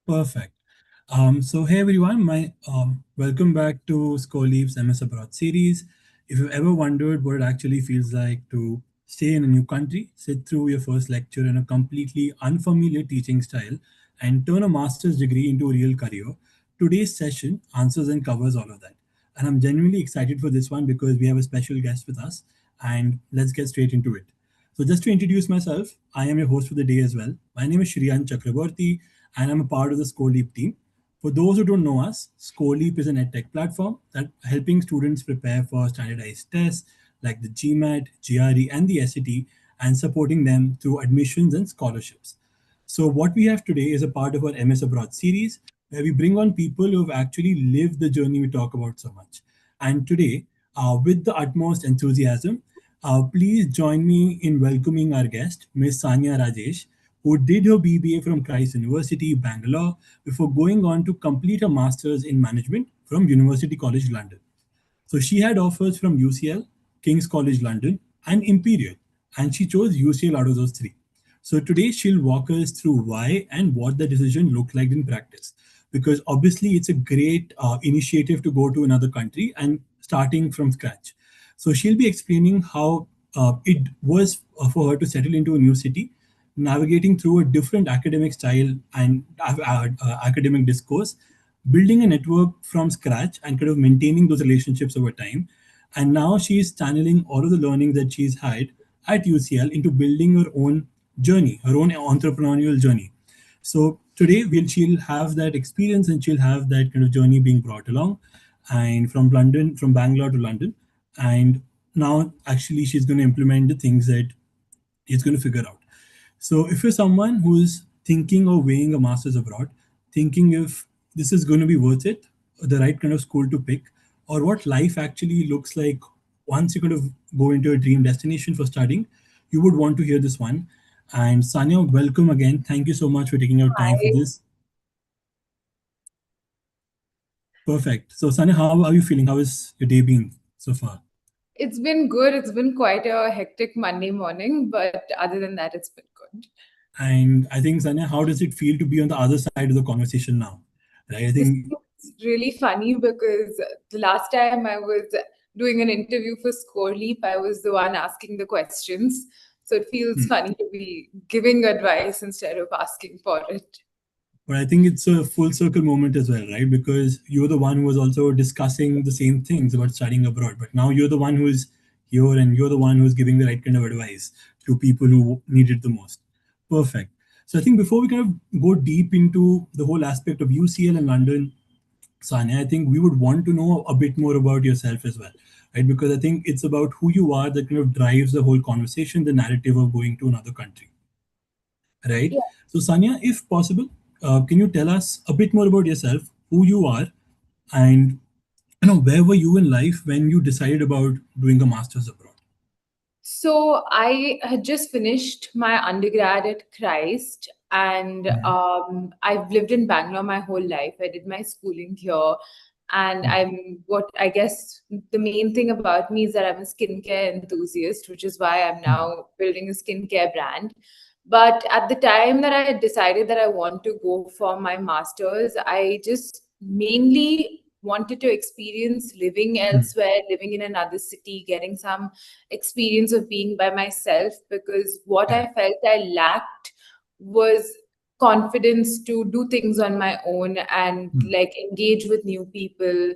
Perfect. So hey everyone, my welcome back to School Leaves MS Abroad series. If you've ever wondered what it actually feels like to stay in a new country, sit through your first lecture in a completely unfamiliar teaching style, and turn a master's degree into a real career, today's session answers and covers all of that. And I'm genuinely excited for this one because we have a special guest with us, and let's get straight into it. So, just to introduce myself, I am your host for the day as well. My name is Shriyan Chakraborty, and I'm a part of the ScoreLeap team. For those who don't know us, ScoreLeap is an edtech platform that helping students prepare for standardized tests like the GMAT, GRE, and the SAT, and supporting them through admissions and scholarships. So, what we have today is a part of our MS Abroad series where we bring on people who have actually lived the journey we talk about so much. And today, with the utmost enthusiasm, please join me in welcoming our guest, Ms. Saniya Rajesh, who did her BBA from Christ University, Bangalore, before going on to complete her master's in management from University College London. So she had offers from UCL, King's College London, and Imperial, and she chose UCL out of those three. So today she'll walk us through why and what the decision looked like in practice. Because obviously it's a great initiative to go to another country and starting from scratch. So she'll be explaining how it was for her to settle into a new city, navigating through a different academic style and academic discourse, building a network from scratch and kind of maintaining those relationships over time. And now she's channeling all of the learning that she's had at UCL into building her own journey, her own entrepreneurial journey. So today she'll have that experience and she'll have that kind of journey being brought along, and from London, from Bangalore to London. And now actually she's going to implement the things that he's going to figure out. So if you're someone who's thinking of weighing a master's abroad, thinking if this is going to be worth it, the right kind of school to pick, or what life actually looks like once you kind of go into a dream destination for studying, you would want to hear this one. And Sanya, welcome again. Thank you so much for taking out time for Hi. this. Perfect. So Sanya, how are you feeling? How has your day been so far? It's been good. It's been quite a hectic Monday morning, but other than that, it's been good. And I think Sanya, how does it feel to be on the other side of the conversation now? Right? I This think. is really funny because the last time I was doing an interview for Score Leap, I was the one asking the questions. So it feels Hmm. funny to be giving advice instead of asking for it. But I think it's a full circle moment as well, right? Because you're the one who was also discussing the same things about studying abroad. But now you're the one who is here and you're the one who's giving the right kind of advice to people who need it the most. Perfect. So I think before we kind of go deep into the whole aspect of UCL in London, Sanya, I think we would want to know a bit more about yourself as well, right? Because I think it's about who you are that kind of drives the whole conversation, the narrative of going to another country, right? Yeah. So, Sanya, if possible, can you tell us a bit more about yourself, who you are, and where were you in life when you decided about doing a master's abroad? So I had just finished my undergrad at Christ, and Mhm. I've lived in Bangalore my whole life. I did my schooling here, and Mhm. I'm what I guess the main thing about me is that I'm a skincare enthusiast, which is why I'm Mhm. now building a skincare brand. But at the time that I had decided that I want to go for my master's, I just mainly wanted to experience living Mhm. elsewhere, living in another city, getting some experience of being by myself, because what Correct. I felt I lacked was confidence to do things on my own and Mhm. like engage with new people.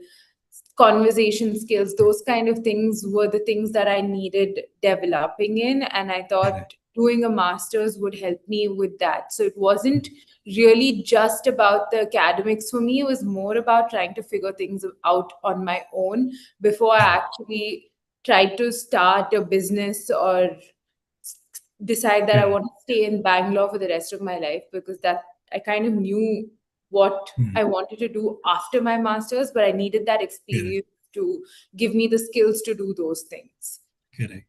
Conversation skills, those kind of things were the things that I needed developing in, and I Correct. thought doing a master's would help me with that. So it wasn't really just about the academics for me, it was more about trying to figure things out on my own before I Correct. actually tried to start a business or decide that I Correct. want to stay in Bangalore for the rest of my life, because that I kind of knew what Mhm. I wanted to do after my master's, but I needed that Correct. experience to give me the skills to do those things. Correct.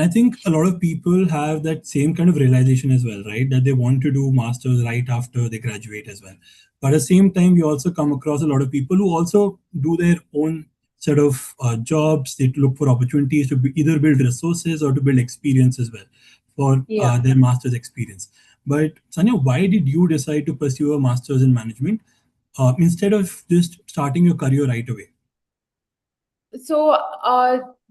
I think a lot of people have that same kind of realization as well, right? That they want to do masters right after they graduate as well. But at the same time, we also come across a lot of people who also do their own sort of jobs. They look for opportunities to either build resources or to build experience as well for Yeah. their master's experience. But Sanya, why did you decide to pursue a master's in management instead of just starting your career right away? So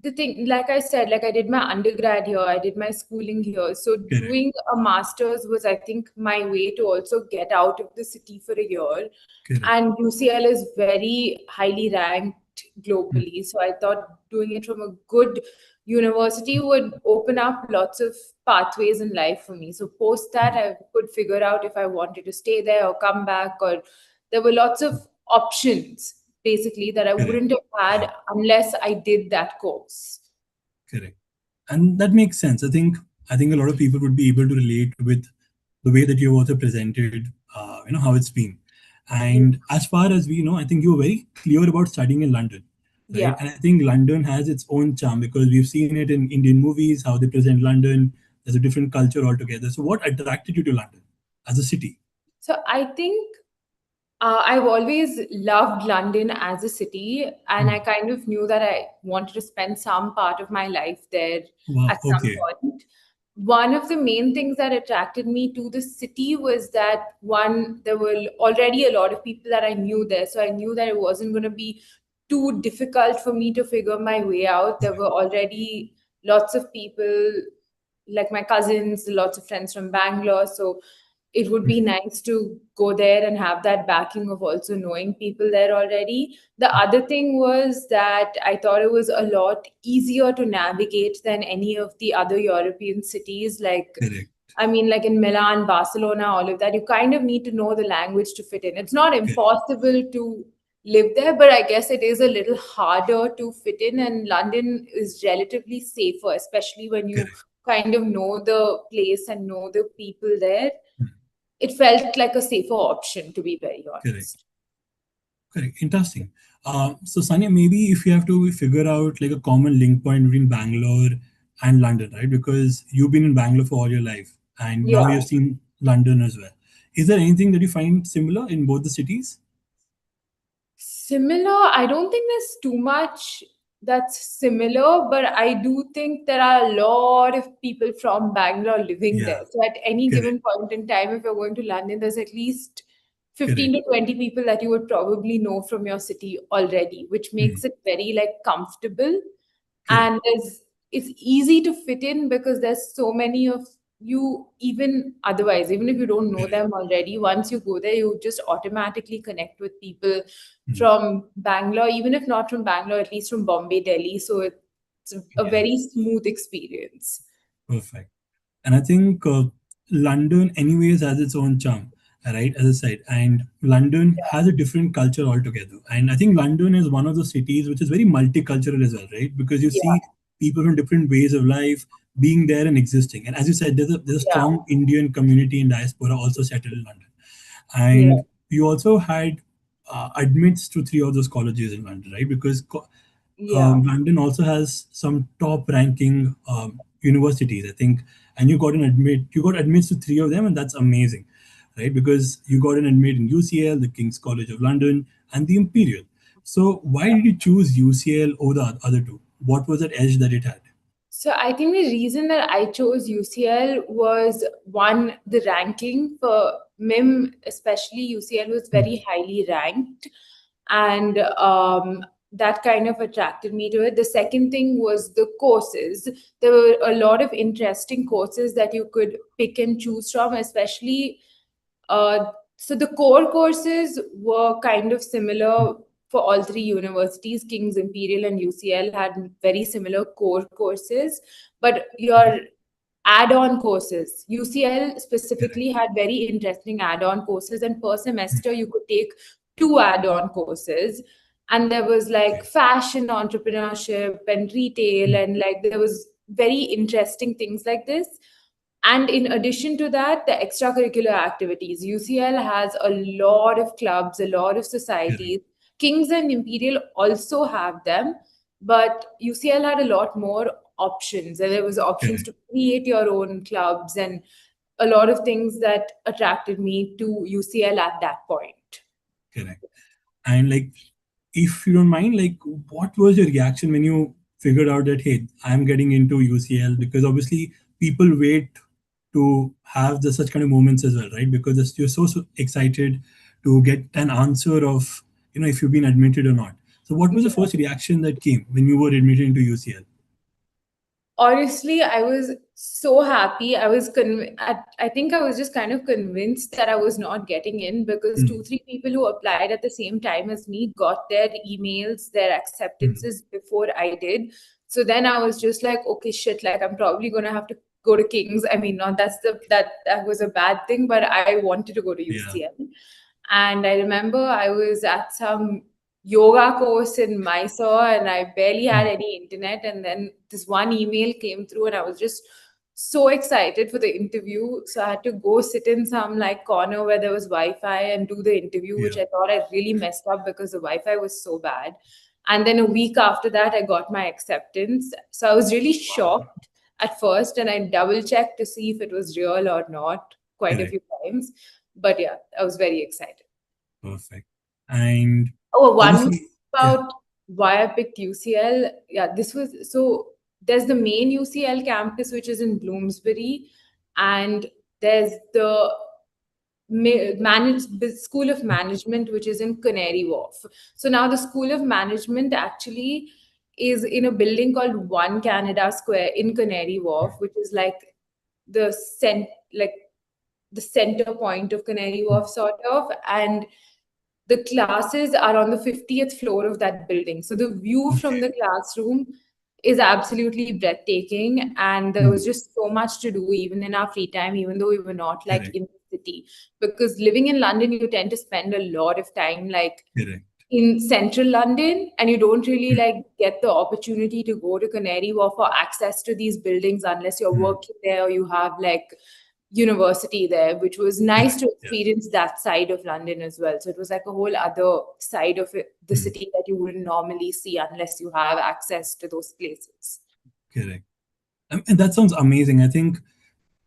the thing, like I said, like I did my undergrad here, I did my schooling here. So Correct. doing a master's was, I think, my way to also get out of the city for a year. Correct. And UCL is very highly ranked Mm, globally. So I thought doing it from a good university would open up lots of pathways in life for me. So post that, mm, I could figure out if I wanted to stay there or come back, or there were lots of options basically that I correct. wouldn't have Yeah. had unless I did that course. Correct. And that makes sense. I think a lot of people would be able to relate with the way that you've also presented, how it's been. And as far as we know, I think you were very clear about studying in London, right? Yeah. And I think London has its own charm because we've seen it in Indian movies, how they present London. There's a different culture altogether. So, what attracted you to London as a city? So I think I've always loved London as a city, and I Hmm. kind of knew that I wanted to spend some part of my life there Wow. at some Okay. point. One of the main things that attracted me to the city was that, one, there were already a lot of people that I knew there. So I knew that it wasn't going to be too difficult for me to figure my way out. There Correct. were already lots of people, like my cousins, lots of friends from Bangalore. So it would be Hmm. nice to go there and have that backing of also knowing people there already. The other thing was that I thought it was a lot easier to navigate than any of the other European cities. Like, Correct. I mean, like in Milan, Barcelona, all of that, you kind of need to know the language to fit in. It's not Correct. impossible to live there, but I guess it is a little harder to fit in. And London is relatively safer, especially when you Correct. kind of know the place and know the people there. Hmm. It felt like a safer option, to be very Correct. honest. Correct. Interesting. So, Sanya, maybe if you have to figure out like a common link point between Bangalore and London, right? Because you've been in Bangalore for all your life, and now Yeah. you've seen London as well. Is there anything that you find similar in both the cities? Similar, I don't think there's too much that's similar, but I do think there are a lot of people from Bangalore living there. Yeah. So at any Correct. given point in time, if you're going to London, there's at least 15 Correct. to 20 people that you would probably know from your city already, which Hmm. makes it very like comfortable. Correct. And it's easy to fit in because there's so many of you, even otherwise, even if you don't know Correct. them already, once you go there, you just automatically connect with people Hmm. from Bangalore, even if not from Bangalore, at least from Bombay, Delhi. So it's a Yeah. very smooth experience. Perfect. And I think London, anyways, has its own charm, right? As I said, and London has a different culture altogether. And I think London is one of the cities which is very multicultural as well, right? Because you Yeah, see people from different ways of life being there and existing. And as you said, there's a yeah, strong Indian community in diaspora also settled in London. yeah, And you also had admits to three of those colleges in London, right? Because yeah. London also has some top ranking universities, I think, and you got admits to three of them, and that's amazing, right? Because you got an admit in UCL, the King's College of London, and the Imperial. So why did you choose UCL over the other two? What was that edge that it had? So I think the reason that I chose UCL was, one, the ranking for MIM, especially UCL was Hmm. very highly ranked, and that kind of attracted me to it. The second thing was the courses. There were a lot of interesting courses that you could pick and choose from, especially so the core courses were kind of Hmm. similar for all three universities. King's, Imperial, and UCL had very similar core courses, but your add-on courses, UCL Correct. specifically had very interesting add-on courses, and per semester you could take two add-on courses. And there was like Okay. fashion entrepreneurship and retail, Hmm. and like there was very interesting things like this. And in addition to that, the extracurricular activities. UCL has a lot of clubs, a lot of Correct. societies. Kings and Imperial also have them, but UCL had a lot more options, and there was options Correct. to create your own clubs and a lot of things that attracted me to UCL at that point. Correct. And like, if you don't mind, like, what was your reaction when you figured out that, hey, I'm getting into UCL? Because obviously people wait. to have such kind of moments as well, right? Because you're so excited to get an answer of, if you've been admitted or not. So what was the first reaction that came when you were admitted into UCL? Honestly, I was so happy. I think I was just kind of convinced that I was not getting in because Hmm. two, three people who applied at the same time as me got their emails, their Hmm. acceptances before I did. So then I was just like, okay, shit, like I'm probably gonna have to go to King's. I mean, not that was a bad thing, but I wanted to go to Yeah. UCL. And I remember I was at some yoga course in Mysore and I barely had Hmm. any internet. And then this one email came through and I was just so excited for the interview. So I had to go sit in some like corner where there was Wi-Fi and do the interview, which Yeah. I thought I really messed up because the Wi-Fi was so bad. And then a week after that, I got my acceptance. So I was really Wow. shocked at first and I double checked to see if it was real or not quite a Correct. few times. But yeah, I was very excited. Perfect. And Oh, one more obviously, yeah. about why I picked UCL. Yeah, this was so there's the main UCL campus, which is in Bloomsbury, and there's the the School of Management, which is in Canary Wharf. So now the School of Management actually is in a building called One Canada Square in Canary Wharf, which is the like the center point of Canary Hmm. Wharf, sort of, and the classes are on the 50th floor of that building. So the view from Okay. the classroom is absolutely breathtaking. And there was Hmm. just so much to do, even in our free time, even though we were not like Correct. in the city. Because living in London, you tend to spend a lot of time like Correct. in central London, and you don't really Hmm. like get the opportunity to go to Canary Wharf or access to these buildings unless you're Hmm. working there or you have like university there, which was nice Correct. to Yeah. experience that side of London as well. So it was like a whole other side of the Hmm. city that you wouldn't normally see unless you have access to those places. Correct. And that sounds amazing. I think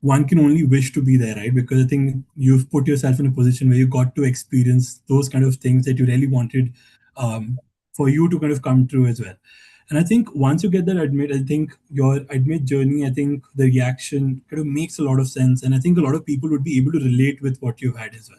one can only wish to be there, right? Because I think you've put yourself in a position where you got to experience those kind of things that you really wanted, for you to kind of come true as well. And I think once you get that admit, I think your admit journey, I think the reaction kind of makes a lot of sense. And I think a lot of people would be able to relate with what you've had as well.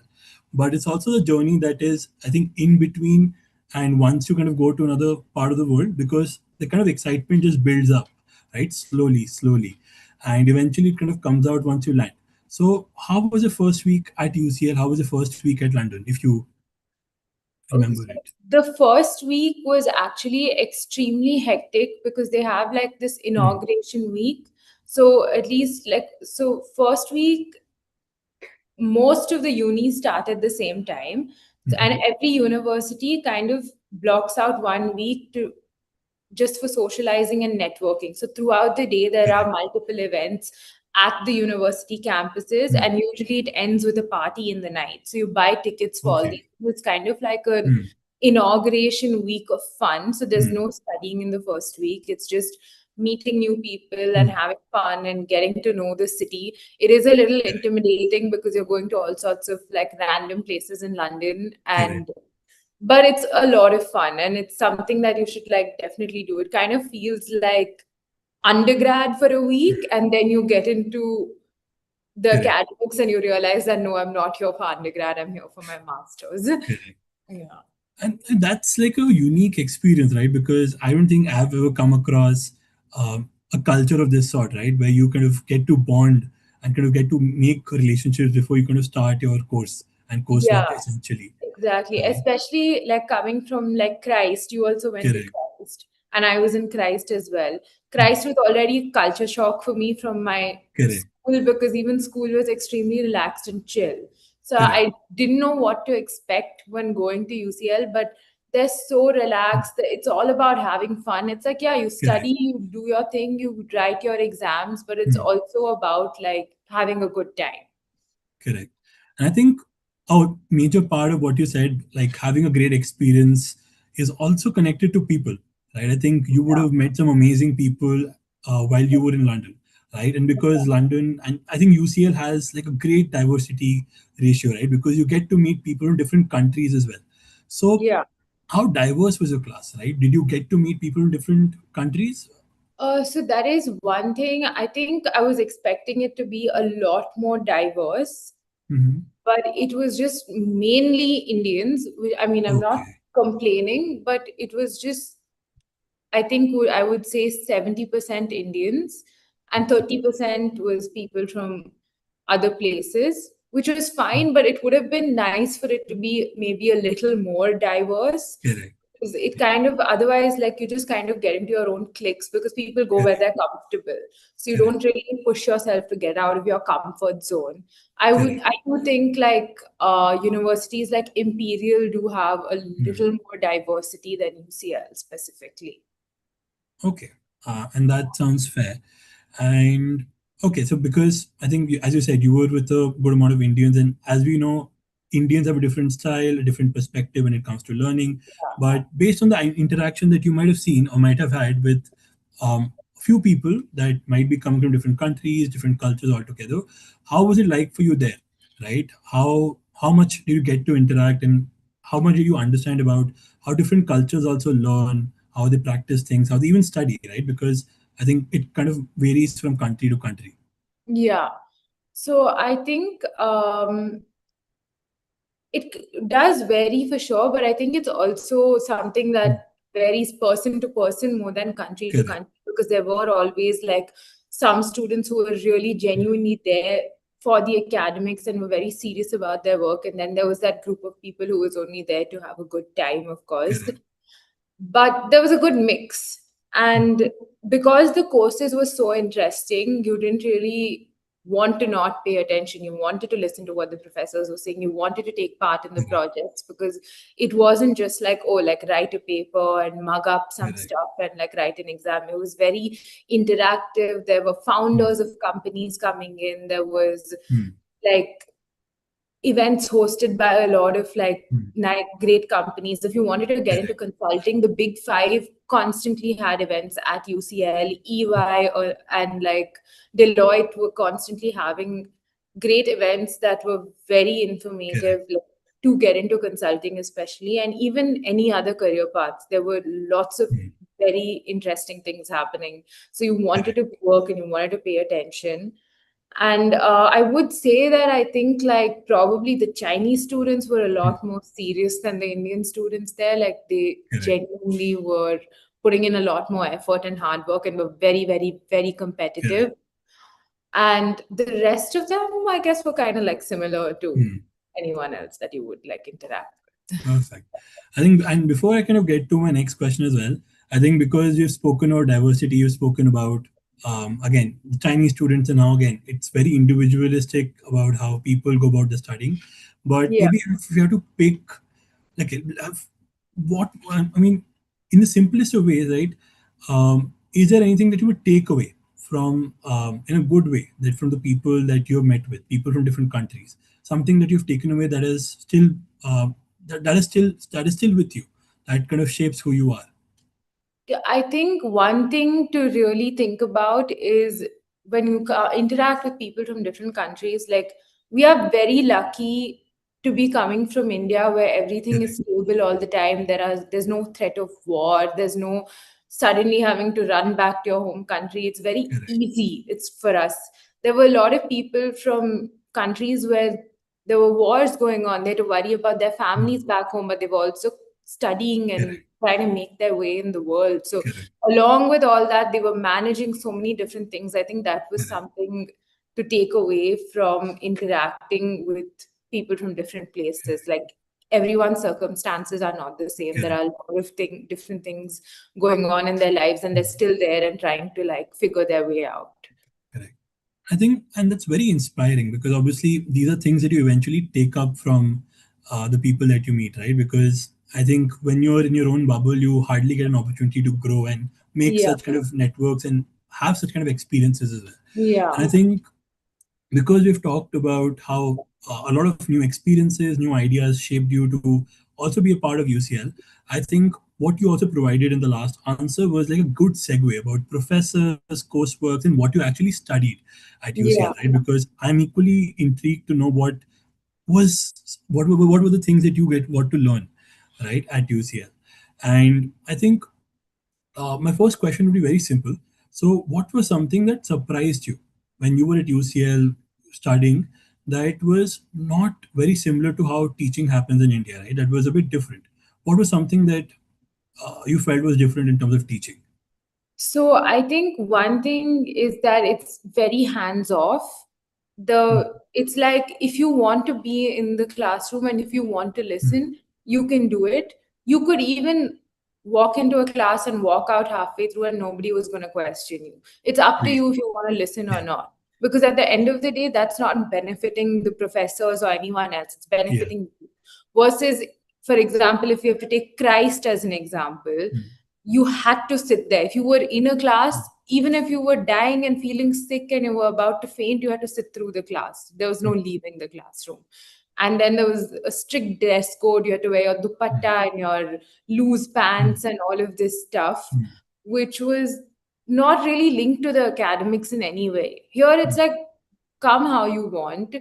But it's also the journey that is, I think, in between. And once you kind of go to another part of the world, because the kind of excitement just builds up, right? Slowly, slowly. And eventually it kind of comes out once you land. So, how was your first week at UCL? How was your first week at London, if you remember So it? the first week was actually extremely hectic because they have like this Hmm. inauguration week. So at least so first week most of the unis start at the same time. So, Hmm. and every university kind of blocks out 1 week to just for socializing and networking. So throughout the day, there are Correct. multiple events at the university campuses, Hmm. and usually it ends with a party in the night. So you buy tickets for all Okay. these. It's kind of like an Hmm. inauguration week of fun. So there's Hmm. no studying in the first week. It's just meeting new people and Hmm. having fun and getting to know the city. It is a little Correct. intimidating because you're going to all sorts of like random places in London, Correct. and but it's a lot of fun and it's something that you should like definitely do. It kind of feels like undergrad for a week and then you get into the Correct. academics and you realize that no, I'm not here for undergrad, I'm here for my master's. Correct. Yeah. And that's like a unique experience, right? Because I don't think I've ever come across a culture of this sort, right? Where you kind of get to bond and kind of get to make relationships before you kind of start your course and Yeah, coursework essentially, exactly. right? Especially like coming from like Christ, you also went to Correct. Christ, and I was in Christ as well. Hmm. Christ was already culture shock for me from my Correct. school because even school was extremely relaxed and chill. So Correct. I didn't know what to expect when going to UCL, but they're so Hmm. relaxed. It's all about having fun. It's like, yeah, you Correct. study, you do your thing, you write your exams, but it's Hmm. also about like having a good time. Correct. And I think a major part of what you said, like having a great experience, is also connected to people, right? I think you would have met some amazing people while you were in London, right? And because London, and I think UCL has like a great diversity ratio, right? Because you get to meet people in different countries as well. So, Yeah. how diverse was your class, right? Did you get to meet people in different countries? So that is one thing. I think I was expecting it to be a lot more diverse, Hmm. but it was just mainly Indians. I mean, I'm not Okay. complaining, but it was just, I think I would say 70% Indians and Okay. 30% was people from other places, which was Mm. fine, but it would have been nice for it to be maybe a little more diverse. Correct. 'Cause it kind of, otherwise, like, you just kind of get into your own cliques because people go where Correct. they're comfortable. So you Correct. don't really push yourself to get out of your comfort zone. Correct. I do think like universities like Imperial do have a Mm. little more diversity than UCL specifically. Okay. And that sounds fair. And okay, so because I think, as you said, you were with a good amount of Indians, and as we know, Indians have a different style, a different perspective when it comes to learning. But based on the interaction that you might have seen or might have had with a few people that might be coming from different countries, different cultures altogether, how was it like for you there? Right? How much did you get to interact, and how much did you understand about how different cultures also learn, how they practice things, how they even study, right? Because I think it kind of varies from country to country. Yeah. So I think does vary for sure, but I think it's also something Mm. that varies person to person more than country to Correct. country, because there were always like some students who were really Mm. genuinely there for the academics and were very serious about their work. And then there was that group of people who was only there to have a good time, of course. Correct. But there was a good mix. Mm. And because the courses were so interesting, you didn't really want to not pay attention. You wanted to listen to what the professors were saying. You wanted to take part in the Correct. projects, because it wasn't just like, oh, like write a paper and mug up some Correct. stuff and like write an exam. It was very interactive. There were Mm. founders of companies coming in. There was Mm. like events hosted by a lot of like Mm. great companies. If you wanted to get into Correct. consulting, the big five constantly had events at UCL, EY, and like Deloitte were constantly having great events that were very Correct. informative, like, to get into consulting, especially, and even any other career paths. There were lots of Mm. very interesting things happening. So you wanted Correct. to work and you wanted to pay attention. And I would say that I think like probably the Chinese students were a Mm. lot more serious than the Indian students there. Like they Correct. genuinely were putting in a lot more effort and hard work and were very, very, very Correct. competitive. And the rest of them, I guess, were kind of like similar to Mm. anyone else that you would like interact with. Perfect. I think, and before I kind of get to my next question as well, I think because you've spoken about diversity, you've spoken about again the Chinese students, and now again it's very individualistic about how people go about the studying. But Yeah. maybe if you have to pick, like, what I mean, in the simplest of ways, right? Is there anything that you would take away from, in a good way, that from the people that you have met with, people from different countries, something that you've taken away that is still that is still with you, that kind of shapes who you are? Yeah, I think one thing to really think about is when you interact with people from different countries, like we are very lucky to be coming from India where everything is Correct. stable all the time. There's no threat of war. There's no suddenly having to run back to your home country. It's very Correct. easy. It's for us. There were a lot of people from countries where there were wars going on. They had to worry about their Mm. families back home, but they were also studying and Correct. trying to make their way in the world. So, Correct. along with all that, they were managing so many different things. I think that was Correct. something to take away from interacting with people from different places. Correct. Like everyone's circumstances are not the same. There Correct. are a lot of different things going on in their lives, and they're still there and trying to like figure their way out. Correct. I think, and that's very inspiring because obviously these are things that you eventually take up from the people that you meet, right? Because I think when you're in your own bubble, you hardly get an opportunity to grow and make Yeah. such kind of networks and have such kind of experiences as well. And I Yeah. think because we've talked about how a lot of new experiences, new ideas shaped you to also be a part of UCL, I think what you also provided in the last answer was like a good segue about professors, coursework, and what you actually studied at UCL, Yeah. right? Because I'm equally intrigued to know what were the things that you got to learn, right, at UCL. And I think my first question would be very simple. So, what was something that surprised you when you were at UCL studying that was not very similar to how teaching happens in India, right? That was a bit different. What was something that you felt was different in terms of teaching? So I think one thing is that it's very hands off. Mm, It's like if you want to be in the classroom and if you want to mm, listen, you can do it. You could even walk into a class and walk out halfway through and nobody was going to question you. It's up to right. you if you want to listen or Yeah. not. Because at the end of the day, that's not benefiting the professors or anyone else. It's Yeah. benefiting you. Versus, for example, if you have to take Christ as an example, Mm, you had to sit there. If you were in a class, mm, even if you were dying and feeling sick and you were about to faint, you had to sit through the class. There was no mm, leaving the classroom. And then there was a strict dress code. You had to wear your mm, dupatta and your loose mm, pants and all of this stuff, mm, which was not really linked to the academics in any way. Here it's mm, like, come how you want,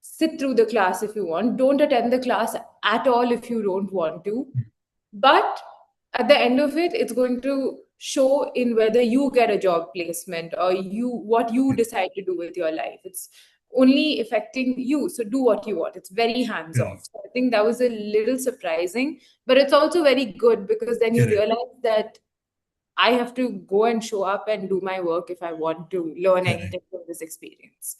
sit through the class if you want, don't attend the class at all if you don't want to, mm, but at the end of it, it's going to show in whether you get a job placement or you what you correct. decide to do with your life. It's only affecting you. So do what you want. It's very hands Correct. off. So I think that was a little surprising, but it's also very good because then you Correct. realize that I have to go and show up and do my work if I want to learn Correct. anything from this experience.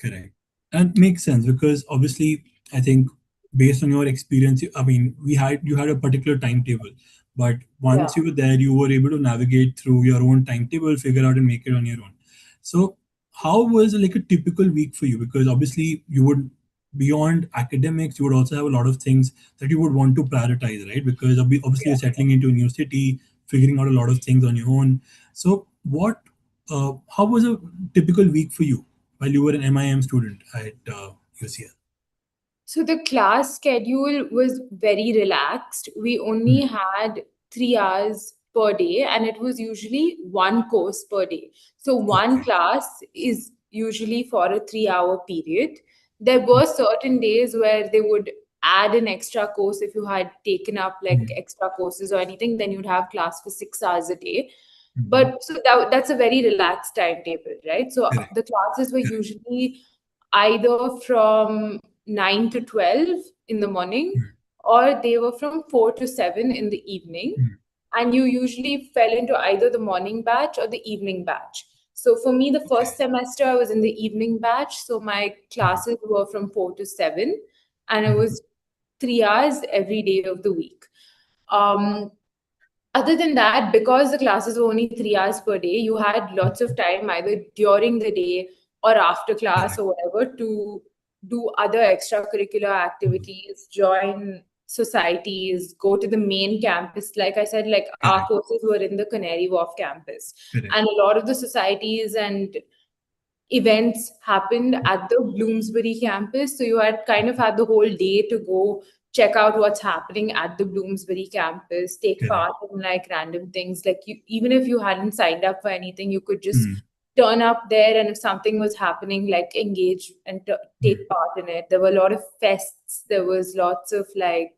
Correct. And makes sense because obviously, I think based on your experience, I mean, we had you had a particular timetable, but Yeah. once you were there, you were able to navigate through your own timetable, figure out and make it on your own. So, how was like a typical week for you? Because obviously, you would beyond academics, you would also have a lot of things that you would want to prioritize, right? Because obviously, you're settling into a new city, figuring out a lot of things on your own. So, how was a typical week for you while you were an MIM student at UCL? So the class schedule was very relaxed. We only Mm, had 3 hours per day, and it was usually one course per day. So one okay. class is usually for a 3 hour period. There Mm, were certain days where they would add an extra course if you had taken up like mm, extra courses or anything, then you'd have class for 6 hours a day. mm, But so that's a very relaxed timetable, right? So correct. the classes were Correct. usually either from 9 to 12 in the morning, Mm, or they were from 4 to 7 in the evening. mm, And you usually fell into either the morning batch or the evening batch. So for me, the okay. first semester I was in the evening batch. So my Mm, classes were from 4 to 7, and it mm, was 3 hours every day of the week. Um, Other than that, because the classes were only 3 hours per day, you had lots of time either during the day or after class correct. or whatever to do other extracurricular Mm, activities, join societies, go to the main campus. Like I said, like our correct. courses were in the Canary Wharf campus. Correct. And a lot of the societies and events happened at the Bloomsbury campus. So you had kind of had the whole day to go check out what's happening at the Bloomsbury campus, take Correct. part in like random things. Like you, even if you hadn't signed up for anything, you could just Mm, turn up there, and if something was happening, like engage and mm, take part in it. There were a lot of fests. There was lots of like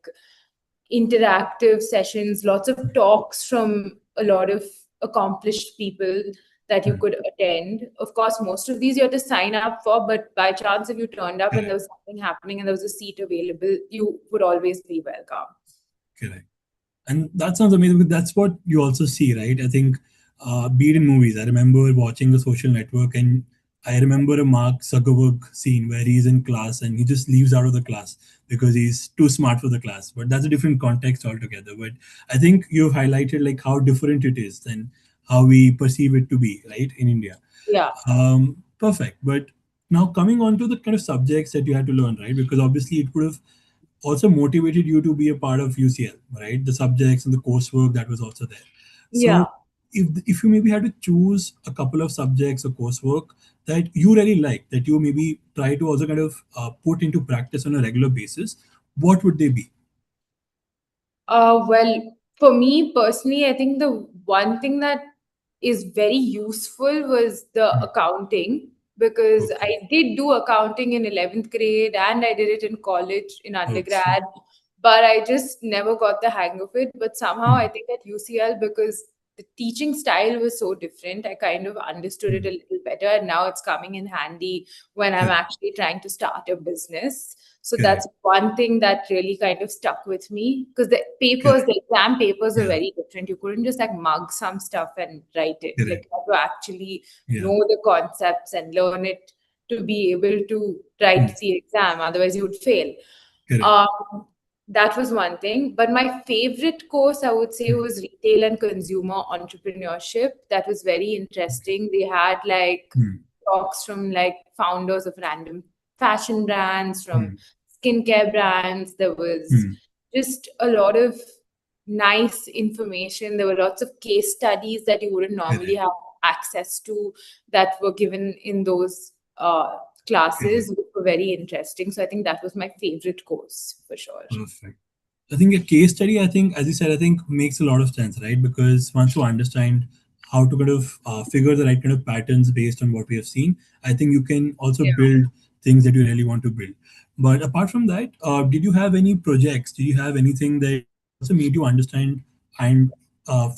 interactive sessions, lots of mm, talks from a lot of accomplished people that you mm, could attend. Of course, most of these you had to sign up for, but by chance, if you turned up and there correct. was something happening and there was a seat available, you would always be welcome. Correct. And that sounds amazing because that's what you also see, right? I think, be it in movies, I remember watching The Social Network, and I remember a Mark Zuckerberg scene where he's in class and he just leaves out of the class because he's too smart for the class. But that's a different context altogether. But I think you've highlighted like how different it is than how we perceive it to be, right, in India. Yeah. Perfect. But now coming on to the kind of subjects that you had to learn, right? Because obviously it would have also motivated you to be a part of UCL, right? The subjects and the coursework that was also there. Yeah. So if you maybe had to choose a couple of subjects or coursework that you really like, that you maybe try to also kind of put into practice on a regular basis, what would they be? Well, for me personally, I think the one thing that is very useful was the Hmm. accounting, because Okay. I did do accounting in 11th grade and I did it in college, in Okay. undergrad, but I just never got the hang of it. But somehow Hmm. I think at UCL, because the teaching style was so different. I kind of understood it a little better, and now it's coming in handy when I'm Correct. actually trying to start a business. So Correct. that's one thing that really kind of stuck with me, because Correct. the exam papers are Yeah. very different. You couldn't just like mug some stuff and write it. Like Correct. you have to actually Yeah. know the concepts and learn it to be able to write Hmm. the exam. Otherwise, you would fail. Correct. Um, that was one thing. But my favorite course, I would say, Hmm. was retail and consumer entrepreneurship. That was very interesting. They had like Hmm. talks from like founders of random fashion brands, from Hmm. skincare brands. There was Hmm. just a lot of nice information. There were lots of case studies that you wouldn't normally Correct. have access to, that were given in those classes, Correct. which were very interesting. So I think that was my favorite course for sure. Perfect. I think a case study, I think, as you said, I think makes a lot of sense, right? Because once you understand how to kind of figure the right kind of patterns based on what we have seen, I think you can also Yeah. build things that you really want to build. But apart from that, did you have any projects? Did you have anything that also made you understand and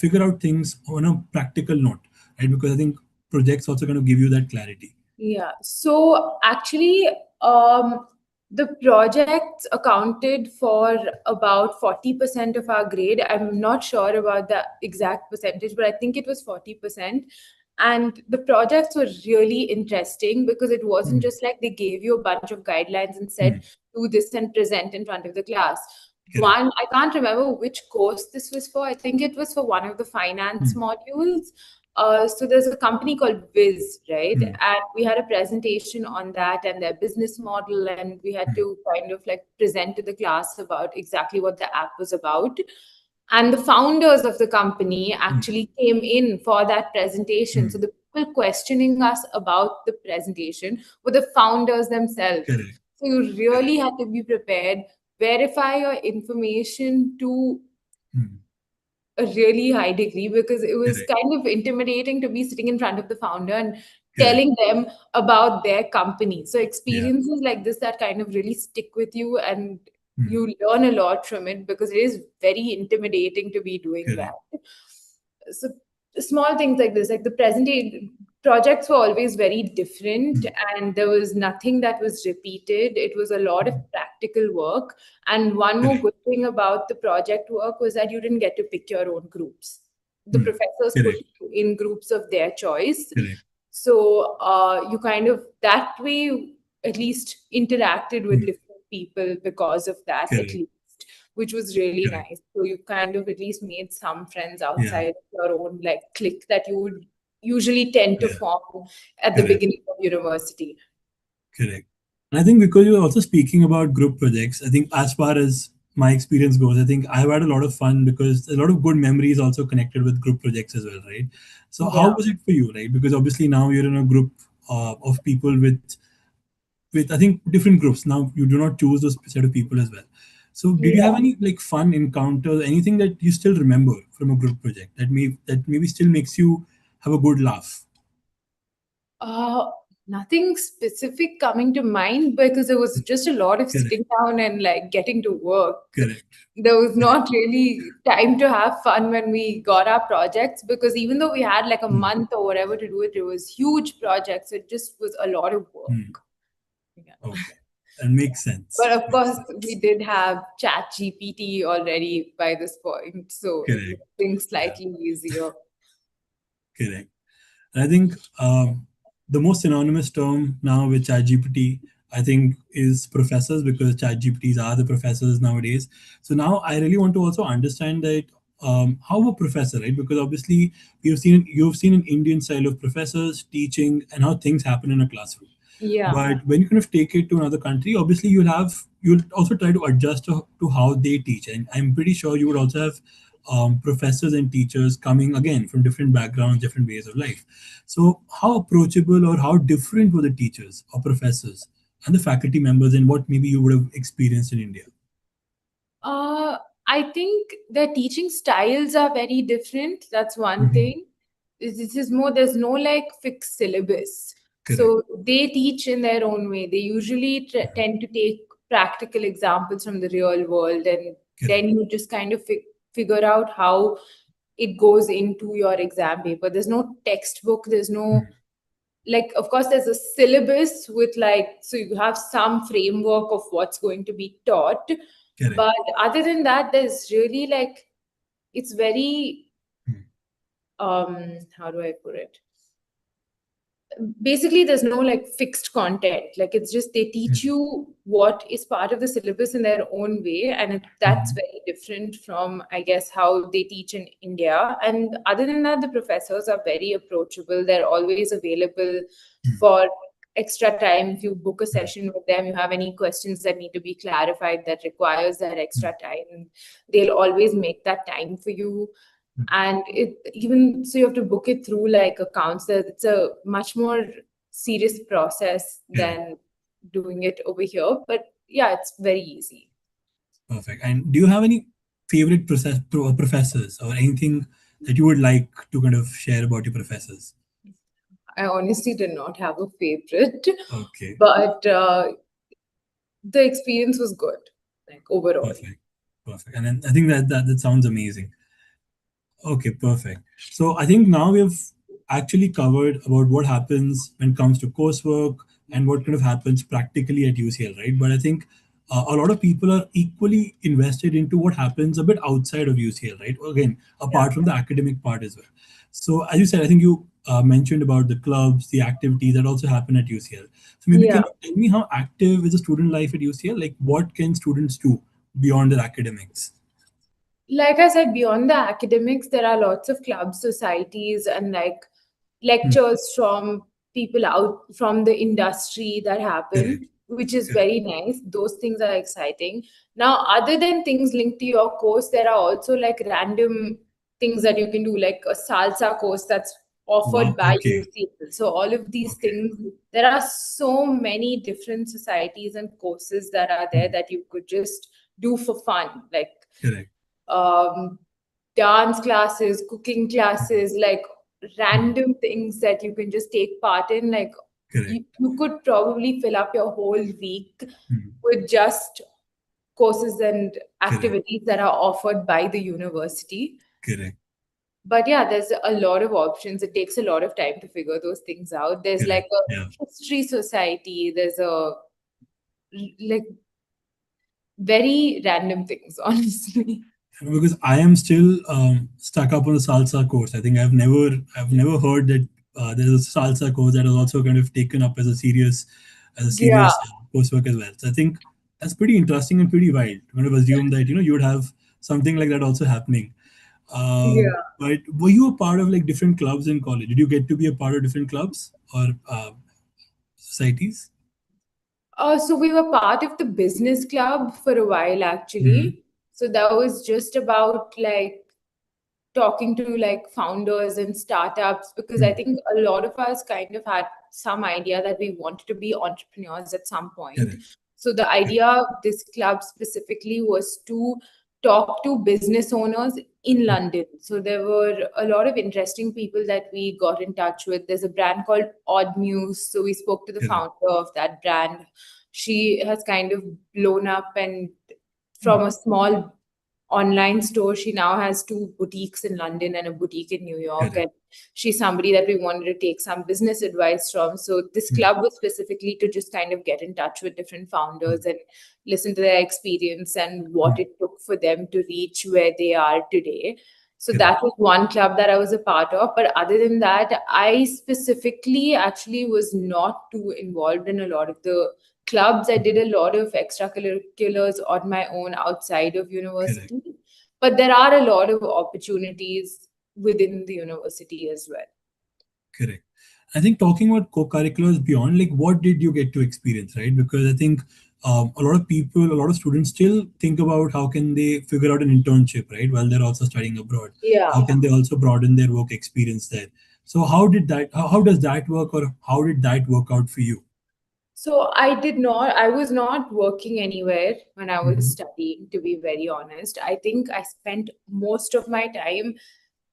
figure out things on a practical note, right? Because I think projects also kind of give you that clarity. Yeah. So actually, um, the projects accounted for about 40% of our grade. I'm not sure about the exact percentage, but I think it was 40%. And the projects were really interesting because it wasn't Hmm. just like they gave you a bunch of guidelines and said, Hmm. do this and present in front of the class. Correct. One, I can't remember which course this was for. I think it was for one of the finance Hmm. modules. So there's a company called Viz, right? Hmm. And we had a presentation on that and their business model, and we had Hmm. to kind of like present to the class about exactly what the app was about. And the founders of the company Hmm. actually came in for that presentation. So Hmm. the people questioning us about the presentation were the founders themselves. Correct. So you really Correct. had to be prepared, verify your information to Hmm. a really high degree, because it was Correct. kind of intimidating to be sitting in front of the founder and Correct. telling them about their company. So Yeah. experiences like this that kind of really stick with you, and Hmm. you learn a lot from it, because it is very intimidating to be doing Correct. that. So small things like this, like the present projects were always very different, Hmm. and there was nothing that was repeated. It was a lot of Hmm. practical work. And one more Correct. good thing about the project work was that you didn't get to pick your own groups. The Hmm. professors put Correct. you in groups of their choice. Correct. So you kind of that way at least interacted with Hmm. different people because of that, at Correct. least, which was really Correct. nice. So you kind of at least made some friends Yeah. outside of your own like clique that you would usually tend to Yeah. form at the Correct. beginning of university. Correct. And I think because you're also speaking about group projects, I think as far as my experience goes, I think I've had a lot of fun because a lot of good memories also connected with group projects as well, right? So how Yeah. was it for you, right? Because obviously now you're in a group of people with I think different groups. Now you do not choose those set of people as well. So did you have Yeah. any like fun encounters, anything that you still remember from a group project that maybe still makes you have a good laugh? Uh, Nothing specific coming to mind, because it was just a lot of Correct. sitting down and like getting to work. Correct. There was Correct. not really time to have fun when we got our projects, because even though we had like a Hmm. month or whatever to do it, it was huge projects. It just was a lot of Hmm. work. Yeah. Okay. That makes But sense. of Makes course, sense. we did have Chat GPT already by this point, so it Correct. made things Yeah. slightly easier. Correct. And I think the most synonymous term now with ChatGPT, I think, is professors because ChatGPTs are the professors nowadays. So now I really want to also understand that how a professor, right? Because obviously you've seen an Indian style of professors teaching and how things happen in a classroom. Yeah. But when you kind of take it to another country, obviously you'll also try to adjust to how they teach, and I'm pretty sure you would also have professors and teachers coming again from different backgrounds, different ways of life. So how approachable or how different were the teachers or professors and the faculty members and what maybe you would have experienced in India? Uh, I think the teaching styles are very different. That's one Hmm. thing. This is more, there's no like fixed syllabus. Correct. So they teach in their own way. They usually tend to take practical examples from the real world, and Correct. then you just kind of figure out how it goes into your exam paper. There's no textbook, there's no, Hmm. like, of course there's a syllabus with, like, so you have some framework of what's going to be taught, Correct. but other than that, there's really like, it's very, Hmm. how do I put it, basically there's no like fixed content. Like, it's just they teach Hmm. you what is part of the syllabus in their own way, and that's Hmm. very different from, I guess, how they teach in India. And other than that, the professors are very approachable, they're always available Hmm. for extra time. If you book a Hmm. session with them, you have any questions that need to be clarified that requires that Hmm. extra time, they'll always make that time for you. Hmm. And it, even so, you have to book it through like a counselor. It's a much more serious process Correct. than doing it over here, but yeah, it's very easy. Perfect. And do you have any favorite professors or anything that you would like to kind of share about your professors? I honestly did not have a favorite, Okay. but the experience was good, like overall. Perfect. Perfect. And then I think that sounds amazing. Okay, perfect. So I think now we have actually covered about what happens when it comes to coursework and what kind of happens practically at UCL, right? But I think a lot of people are equally invested into what happens a bit outside of UCL, right? Again, Yeah. apart from the academic part as well. So as you said, I think you mentioned about the clubs, the activities that also happen at UCL. So maybe can Yeah. you tell me how active is the student life at UCL? Like what can students do beyond their academics? Like I said, beyond the academics, there are lots of clubs, societies, and like Hmm, lectures from people out from the industry that correct, happen, which is correct. very nice. Those things are exciting. Now, other than things linked to your course, there are also like random things that you can do, like a salsa course that's offered Wow. by Okay. UCL. So, all of these Okay. things, there are so many different societies and courses that are there Hmm. that you could just do for fun. Like, Correct. um, dance classes, cooking Hmm. classes, like Hmm. random things that you can just take part in. Like, Correct. you could probably fill up your whole week Hmm. with just courses and Correct. activities that are offered by the university. Correct. But yeah, there's a lot of options. It takes a lot of time to figure those things out. There's like Correct. Yeah. a history society, there's a like very random things, honestly. Because I am still stuck up on the salsa course. I think I've never heard that there's a salsa course that is also kind of taken up as a Yeah, serious coursework as well. So I think that's pretty interesting and pretty wild. To kind of assume that you would have something like that also happening. yeah. But were you a part of like different clubs in college? Did you get to be a part of different clubs or societies? So we were part of the business club for a while, Hmm. actually. So that was just about like talking to like founders and startups, because I Hmm. think a lot of us kind of had some idea that we wanted to be entrepreneurs at some point. Correct. So the Correct. idea of this club specifically was to talk to business owners in Hmm. London. So there were a lot of interesting people that we got in touch with. There's a brand called Odd News. So we spoke to the Correct. founder of that brand. She has kind of blown up, and Hmm. from a small online store, she now has two boutiques in London and a boutique in New York. Correct. And she's somebody that we wanted to take some business advice from. So this Hmm. club was specifically to just kind of get in touch with different Hmm. founders and listen to their experience and what Hmm. it took for them to reach where they are today. So Correct. that was one club that I was a part of. But other than that, I specifically actually was not too involved in a lot of the clubs. I did Hmm. a lot of extracurriculars on my own outside of Correct. university, but there are a lot of opportunities within the university as well. Correct. I think talking about co-curriculars beyond, like what did you get to experience, right? Because I think a lot of people, a lot of students still think about how can they figure out an internship, right, while they're also studying abroad. Yeah. How can they also broaden their work experience there? So how does that work, or how did that work out for you? So I was not working anywhere when I was Hmm. studying, to be very honest. I think I spent most of my time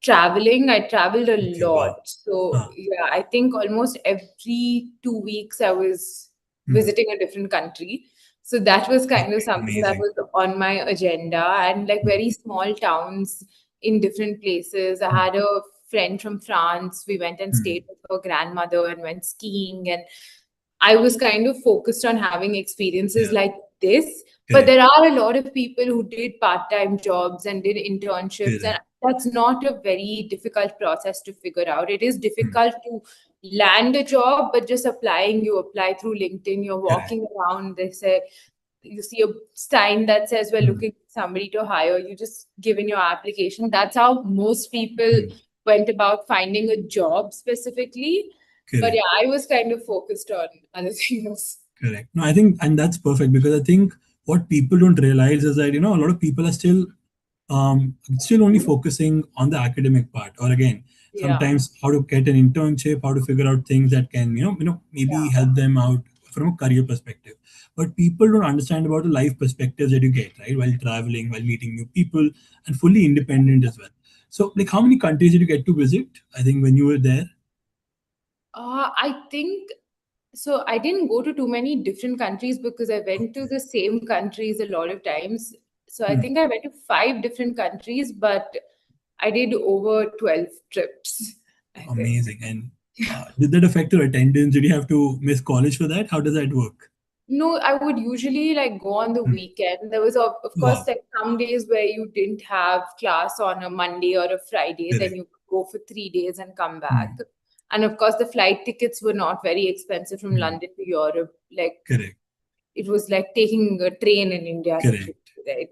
traveling. I traveled a Okay, wow. lot. So Ah, yeah, I think almost every 2 weeks I was hmm. visiting a different country. So that was kind of Okay, something that amazing. was on my agenda, and like Hmm. very small towns in different places. I Hmm. had a friend from France. We went and Hmm. stayed with her grandmother and went skiing. And I was kind of focused on having experiences Yeah. like this. But Correct. there are a lot of people who did part-time jobs and did internships, and Correct. that's not a very difficult process to figure out. It is Hmm. difficult to land a job, but just applying, you apply through LinkedIn, you're Correct. walking around, they say, you see a sign that says we're Hmm. looking for somebody to hire, you just give in your application. That's how most people Hmm. went about finding a job specifically. But Correct. yeah, I was kind of focused on other things. Correct. No, I think, and that's perfect because I think what people don't realize is that a lot of people are still only focusing on the academic part, or again, Yeah. sometimes how to get an internship, how to figure out things that can maybe Yeah. help them out from a career perspective. But people don't understand about the life perspectives that you get right while traveling, while meeting new people, and fully independent as well. So, like, how many countries did you get to visit? I think when you were there. I think so. I didn't go to too many different countries because I went to Okay. the same countries a lot of times. So I Hmm. think I went to five different countries, but I did over 12 trips, I think. Amazing. And did that affect your attendance? Did you have to miss college for that? How does that work? No, I would usually like go on the Hmm. weekend. There was, of course, Wow. like some days where you didn't have class on a Monday or a Friday, then Correct. you could go for 3 days and come back. Hmm. And of course, the flight tickets were not very expensive from Hmm. London to Europe. Like Correct. it was like taking a train in India, literally, Correct. right?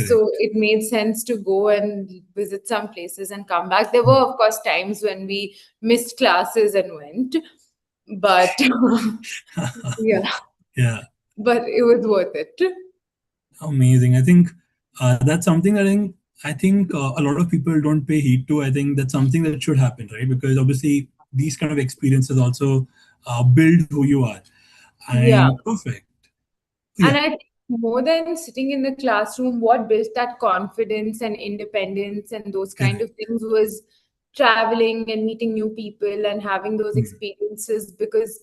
So Correct. it made sense to go and visit some places and come back. There were, Hmm. of course, times when we missed classes and went, but yeah, Yeah. but it was worth it. Amazing. I think that's something I think a lot of people don't pay heed to. I think that's something that should happen, right? Because obviously these kind of experiences also build who you are. Yeah. And perfect. And Yeah. I think more than sitting in the classroom, what built that confidence and independence and those kind Correct. of things was traveling and meeting new people and having those Hmm. experiences, because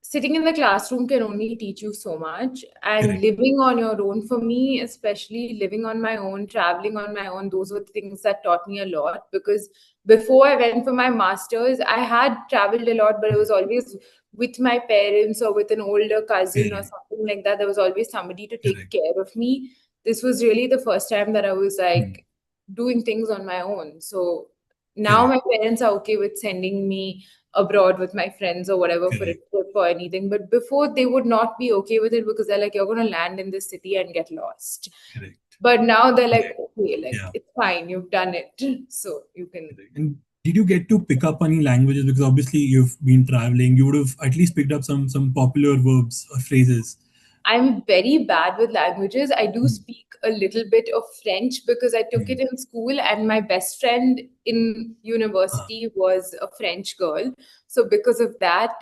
sitting in the classroom can only teach you so much. And Correct. living on your own, for me, especially living on my own, traveling on my own, those were the things that taught me a lot. Because before I went for my master's, I had traveled a lot, but it Hmm. was always with my parents or with an older cousin or Correct. something like that. There was always somebody to take Correct. care of me. This was really the first time that I was Hmm. like doing things on my own. So now Correct. my parents are okay with sending me abroad with my friends or whatever for a Correct. trip or anything. But before, they would not be okay with it because they're like, you're going to land in this city and get lost. Correct. But now they're like, Correct. okay, like Yeah. it's fine, you've done it. So you can. Correct. And did you get to pick up any languages? Because obviously you've been traveling, you would have at least picked up some popular verbs or phrases. I'm very bad with languages. I do Hmm. speak a little bit of French because I took Hmm. it in school, and my best friend in Ah. university was a French girl. So, because of that,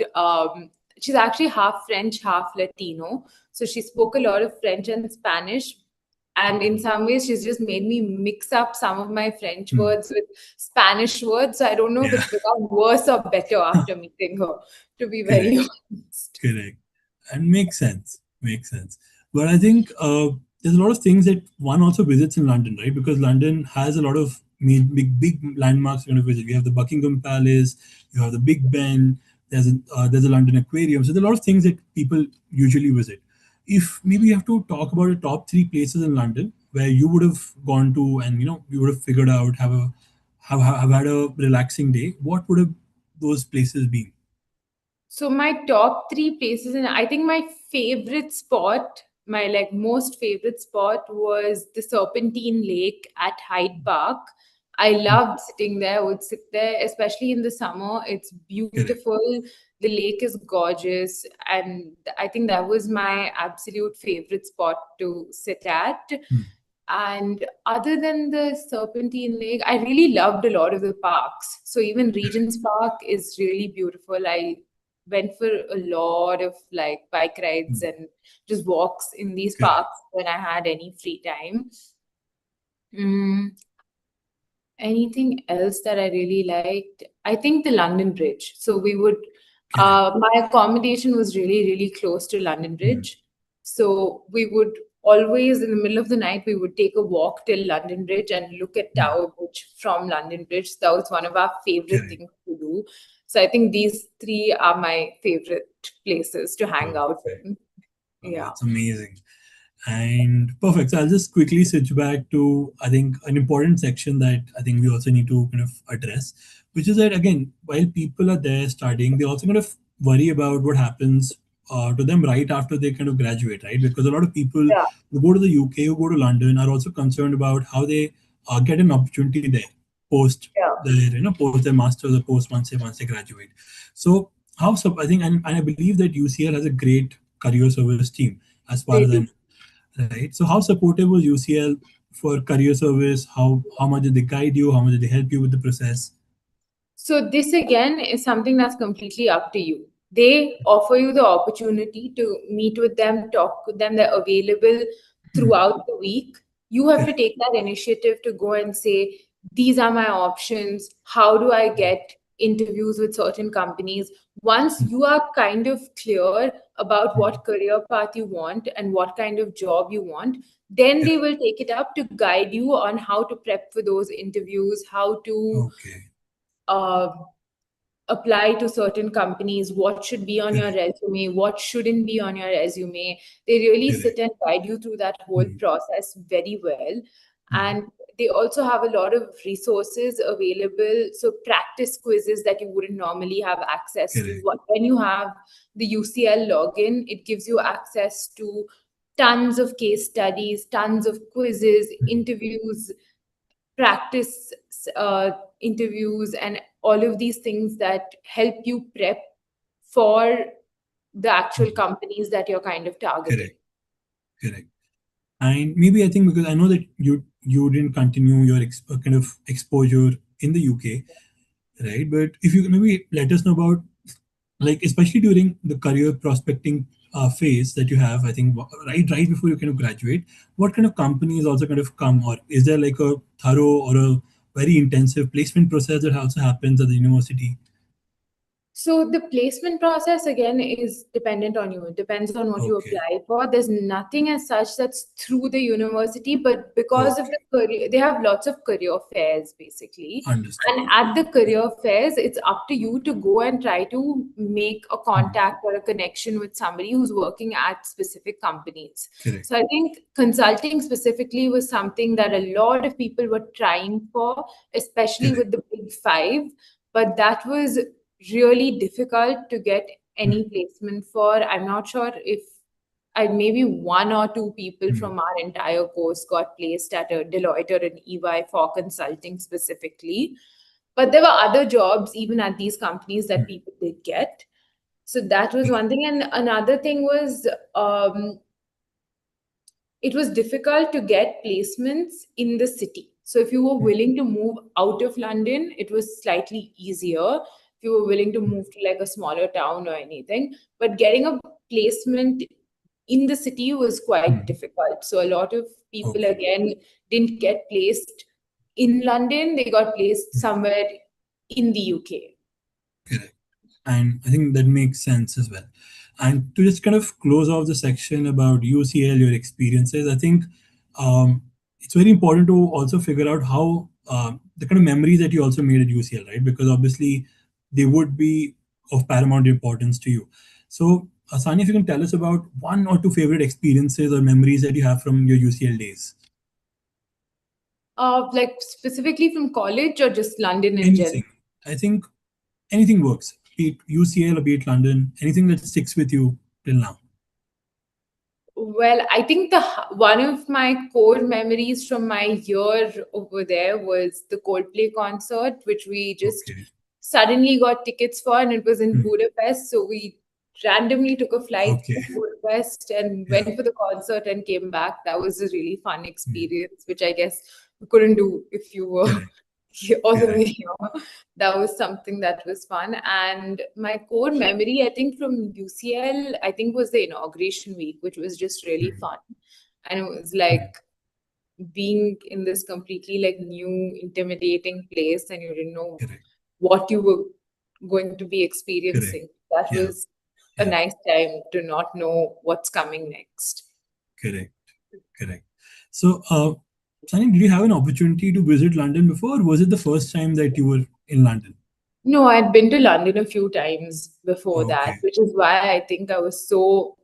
she's actually half French, half Latino. So, she spoke a lot of French and Spanish. And in some ways, she's just made me mix up some of my French Hmm. words with Spanish words. So, I don't know if Yeah. it's become worse or better after meeting her, to be very Correct. honest. Correct. And makes sense. Makes sense. But I think there's a lot of things that one also visits in London, right? Because London has a lot of big landmarks you're going to visit. You have the Buckingham Palace, you have the Big Ben, there's a London Aquarium. So there are a lot of things that people usually visit. If maybe you have to talk about the top three places in London where you would have gone to and you would have figured out have had a relaxing day, what would have those places been? So my top three places, and I think my favorite spot, my like most favorite spot was the Serpentine Lake at Hyde Park. I loved sitting there. I would sit there, especially in the summer. It's Correct. beautiful. The lake is gorgeous, and I think that was my absolute favorite spot to sit at. Hmm. And other than the Serpentine Lake, I really loved a lot of the parks. So even Correct. Regent's Park is really beautiful. I went for a lot of like bike rides Hmm. and just walks in these Correct. parks when I had any free time. Mm, anything else that I really liked? I think the London Bridge. So we would, Correct. my accommodation was really, really close to London Hmm. Bridge. So we would always in the middle of the night, we would take a walk till London Bridge and look at Hmm. Tower Bridge from London Bridge. That was one of our favorite Correct. things to do. So I think these three are my favorite places to hang out Perfect. in. Yeah. That's amazing. And perfect. So I'll just quickly switch back to, I think, an important section that I think we also need to kind of address, which is that again, while people are there studying, they also kind of worry about what happens to them right after they kind of graduate, right? Because a lot of people Yeah. who go to the UK, who go to London, are also concerned about how they get an opportunity there post Yeah. their, post their masters or post once they graduate. So I think, and I believe that UCL has a great career service team as far They as I do. know, right? So how supportive was UCL for career service? How much did they guide you? How much did they help you with the process? So this again is something that's completely up to you. They offer you the opportunity to meet with them, talk with them. They're available Hmm. throughout the week. You have to Correct. take that initiative to go and say, these are my options. How do I get interviews with certain companies? Once Hmm. you are kind of clear about Hmm. what career path you want and what kind of job you want, then they Correct. will take it up to guide you on how to prep for those interviews, how to Okay. uh, apply to certain companies, what should be on your Correct. resume, what shouldn't be on your resume. They really sit Correct. and guide you through that whole Hmm. process very well. Hmm. And they also have a lot of resources available. So, practice quizzes that you wouldn't normally have access to. Correct. When you have the UCL login, it gives you access to tons of case studies, tons of quizzes, Hmm. interviews, practice uh, interviews, and all of these things that help you prep for the actual Hmm. companies that you're kind of targeting. Correct. Correct. And maybe I think because I know that you didn't continue your kind of exposure in the UK, right? But if you maybe let us know about, like, especially during the career prospecting phase that you have, I think right before you kind of graduate, what kind of companies also kind of come, or is there like a thorough or a very intensive placement process that also happens at the university? So the placement process again is dependent on you. It depends on what you Okay. apply for. There's nothing as such that's through the university, but because of Okay. the career, they have lots of career fairs basically. Understood. And at the career fairs, it's up to you to go and try to make a Hmm. contact or a connection with somebody who's working at specific companies. Correct. So I think consulting specifically was something that a lot of people were trying for, especially Correct. with the big five. But that was really difficult to get Hmm. any placement for. I'm not sure if maybe one or two people Hmm. from our entire course got placed at a Deloitte or an EY for consulting specifically. But there were other jobs even at these companies that Hmm. people did get. So that was Correct. one thing. And another thing was it was difficult to get placements in the city. So if you were Hmm. willing to move out of London, it was slightly easier. If you were willing to Hmm. move to like a smaller town or anything, but getting a placement in the city was quite Hmm. difficult. So a lot of people Okay. again didn't get placed in London, they got placed Hmm. somewhere in the UK. Correct. And I think that makes sense as well. And to just kind of close off the section about UCL, your experiences, I think it's very important to also figure out how the kind of memories that you also made at UCL, right? Because obviously they would be of paramount importance to you. So, Sani, if you can tell us about one or two favorite experiences or memories that you have from your UCL days. Like specifically from college or just London in general? Anything. I think anything works, be it UCL or be it London, anything that sticks with you till now. Well, I think one of my core memories from my year over there was the Coldplay concert, which we just Okay. suddenly got tickets for, and it was in Hmm. Budapest. So we randomly took a flight Okay. to Budapest and Yeah. went for the concert and came back. That was a really fun Hmm. experience, which I guess you couldn't do if you were Correct. all the way Correct. here. That was something that was fun. And my core memory, I think, from UCL, I think was the inauguration week, which was just really Hmm. fun. And it was Hmm. like being in this completely like new, intimidating place, and you didn't know Correct. what you were going to be Correct. experiencing. That Yeah. was a Yeah. nice time to not know what's coming next. Correct. Correct. So, Sunny, did you have an opportunity to visit London before, or was it the first time that you were in London? No, I'd been to London a few times before that, Okay. which is why I think I was so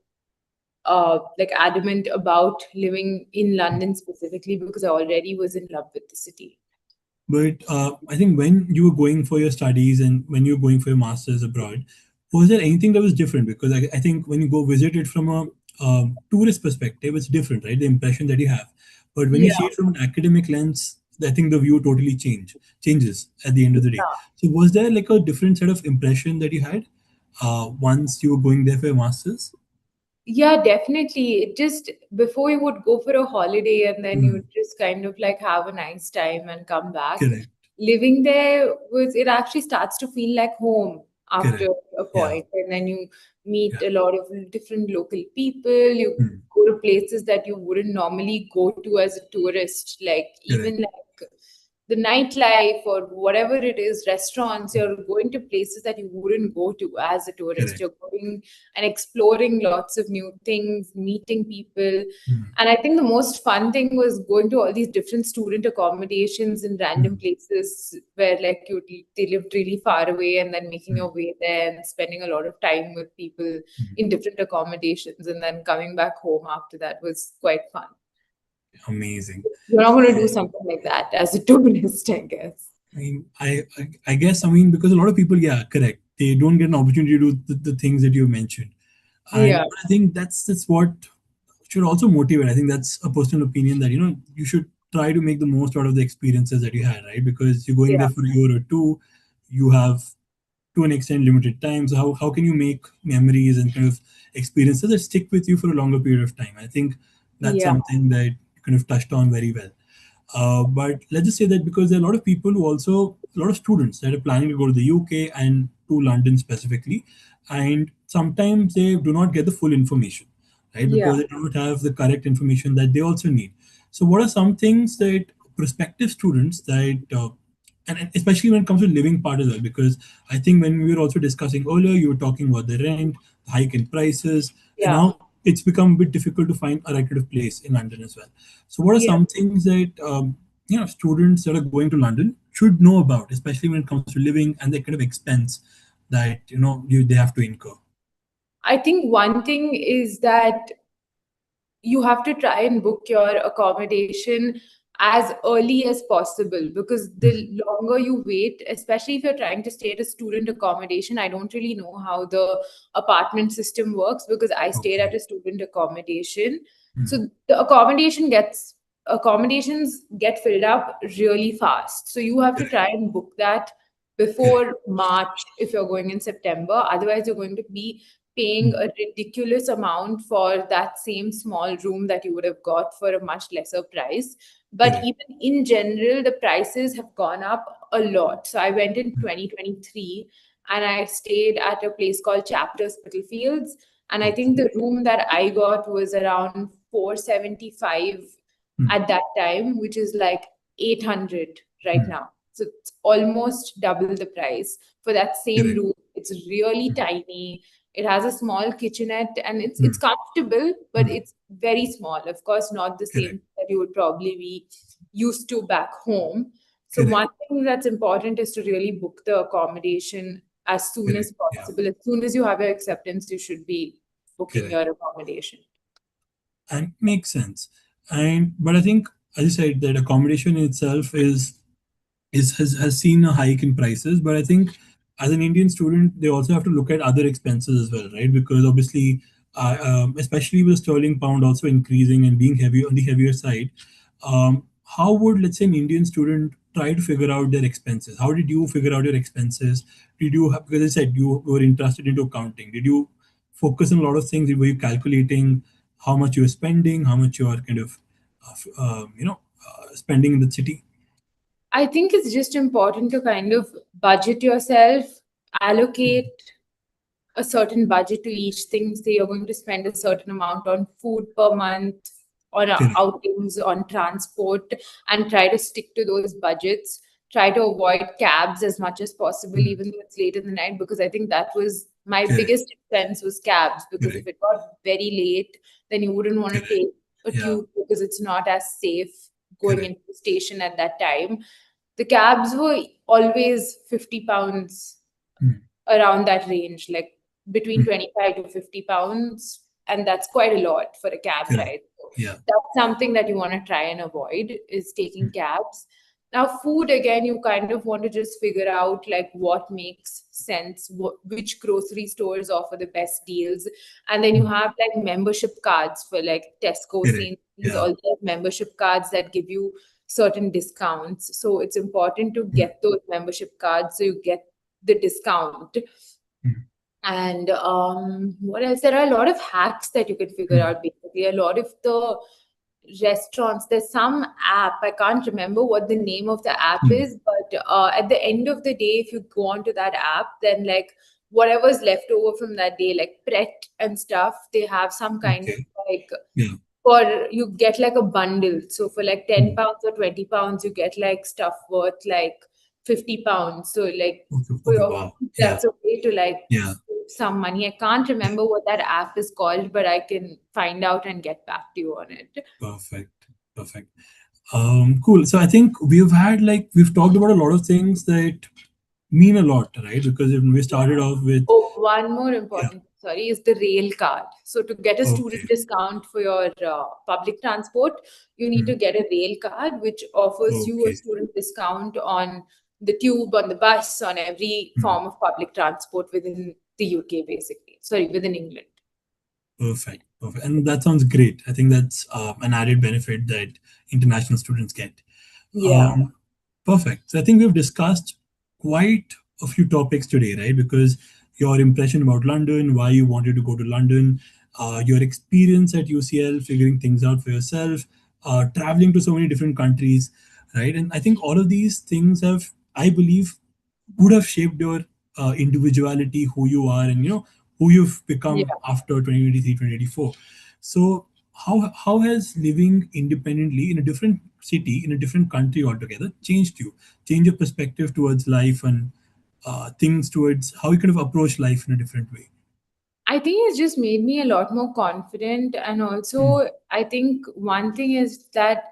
like adamant about living in London specifically, because I already was in love with the city. But I think when you were going for your studies and when you were going for your masters abroad, was there anything that was different? Because I think when you go visit it from a tourist perspective, it's different, right? The impression that you have. But when you Yeah. see it from an academic lens, I think the view totally changes at the end of the day. Yeah. So was there like a different set of impression that you had once you were going there for your masters? Yeah, definitely. It just before you would go for a holiday and then you Hmm. would just kind of like have a nice time and come back. Correct. Living there was it actually starts to feel like home after Correct. a Yeah. point, and then you meet Yeah. a lot of different local people. You Hmm. go to places that you wouldn't normally go to as a tourist, like even Correct. like the nightlife or whatever it is, restaurants. You're going to places that you wouldn't go to as a tourist. Correct. You're going and exploring lots of new things, meeting people. Hmm. And I think the most fun thing was going to all these different student accommodations in random Hmm. places where like they lived really far away, and then making Hmm. your way there and spending a lot of time with people Hmm. in different accommodations, and then coming back home after that was quite fun. Amazing. You're not going to do something like that as a tourist, I guess. I mean, I guess, I mean, because a lot of people, yeah, correct. They don't get an opportunity to do the things that you mentioned. And Yeah, I think that's what should also motivate. I think that's a personal opinion that, you should try to make the most out of the experiences that you had, right? Because you're going yeah, there for a year or two, you have to an extent limited time. So how can you make memories and kind of experiences that stick with you for a longer period of time? I think that's yeah, something that you kind of touched on very well. But let's just say that because there are a lot of people who also, a lot of students that are planning to go to the UK and to London specifically, and sometimes they do not get the full information, right? yeah. Because they don't have the correct information that they also need. So, what are some things that prospective students that, and especially when it comes to living part as well, because I think when we were also discussing earlier, you were talking about the rent, the hike in prices, and Yeah. now it's become a bit difficult to find a recreative place in London as well. So, what are Yeah. some things that students that are going to London should know about, especially when it comes to living and the kind of expense that they have to incur? I think one thing is that you have to try and book your accommodation as early as possible, because Hmm. the longer you wait, especially if you're trying to stay at a student accommodation. I don't really know how the apartment system works because I stayed at Okay. a student accommodation. Hmm. So the accommodations get filled up really fast. So you have to Correct. try and book that Correct. before March if you're going in September. Otherwise, you're going to be paying Hmm. a ridiculous amount for that same small room that you would have got for a much lesser price. But Correct. even in general, the prices have gone up a lot. So I went in Hmm. 2023 and I stayed at a place called Chapter Spitalfields. And I think Okay. the room that I got was around 475 Hmm. at that time, which is like 800 right Hmm. now. So it's almost double the price for that same Correct. room. It's really Hmm. tiny. It has a small kitchenette and it's Hmm. comfortable, but Hmm. it's very small. Of course, not the Correct. same that you would probably be used to back home. So Correct. one thing that's important is to really book the accommodation as soon Correct. as Yeah. possible. As soon as you have your acceptance, you should be booking Correct. your accommodation. And makes sense. And but I think, as you said, that accommodation itself has seen a hike in prices. But I think as an Indian student, they also have to look at other expenses as well, right? Because obviously, especially with the sterling pound also increasing and being heavy on the heavier side, how would, let's say, an Indian student try to figure out their expenses? How did you figure out your expenses? Did you have, because I said you were interested into accounting, did you focus on a lot of things? Were you calculating how much you were spending, how much you are kind of spending in the city? I think it's just important to kind of budget yourself, allocate a certain budget to each thing. Say you're going to spend a certain amount on food per month, on Correct. outings, on transport, and try to stick to those budgets. Try to avoid cabs as much as possible, Mm. even though it's late in the night, because I think that was my Correct. biggest expense was cabs. Because if Correct. it got very late, then you wouldn't want to Correct. take a Yeah. tube because it's not as safe going Correct. into the station at that time. The cabs were always 50 pounds, Mm. around that range, like between Mm. 25 to 50 pounds. And that's quite a lot for a cab Correct. ride. So Yeah. that's something that you want to try and avoid is taking Mm. cabs. Now, food again, you kind of want to just figure out like what makes sense, which grocery stores offer the best deals. And then you Mm. have like membership cards for like Tesco, Correct. Sainsbury's, Yeah. all these membership cards that give you certain discounts. So it's important to Mm. get those membership cards so you get the discount. Mm. And what else? There are a lot of hacks that you can figure Mm. out. Basically, a lot of the restaurants. There's some app. I can't remember what the name of the app Mm. is, but at the end of the day, if you go onto that app, then like whatever's left over from that day, like Pret and stuff, they have some kind of Okay. like Yeah. for you get like a bundle. So for like 10 Mm. pounds or 20 pounds, you get like stuff worth like 50 pounds. So like Okay. for Okay. your Wow. Yeah. that's a way to like Yeah. save some money. I can't remember what that app is called, but I can find out and get back to you on it. Perfect. Perfect. Cool. So I think we've talked about a lot of things that mean a lot, right? Because if we started Yeah. off with, Oh, one more yeah. important, sorry, is the rail card. So to get a student Okay. discount for your public transport, you need Mm. to get a rail card, which offers you a Okay. student discount on the tube, on the bus, on every Mm. form of public transport within the UK, basically. Sorry, within England. Perfect. Perfect. And that sounds great. I think that's an added benefit that international students get. Yeah. Um, Perfect. So I think we've discussed quite a few topics today, right? Because your impression about London, why you wanted to go to London, your experience at UCL, figuring things out for yourself, traveling to so many different countries, right? And I think all of these things have, I believe, would have shaped your individuality, who you are, and who you've Yeah. become after 2023, 2024. So how has living independently in a different city, in a different country altogether, changed you, change your perspective towards life and things, towards how you kind of approach life in a different way? I think it's just made me a lot more confident. And Mm. also, I think one thing is that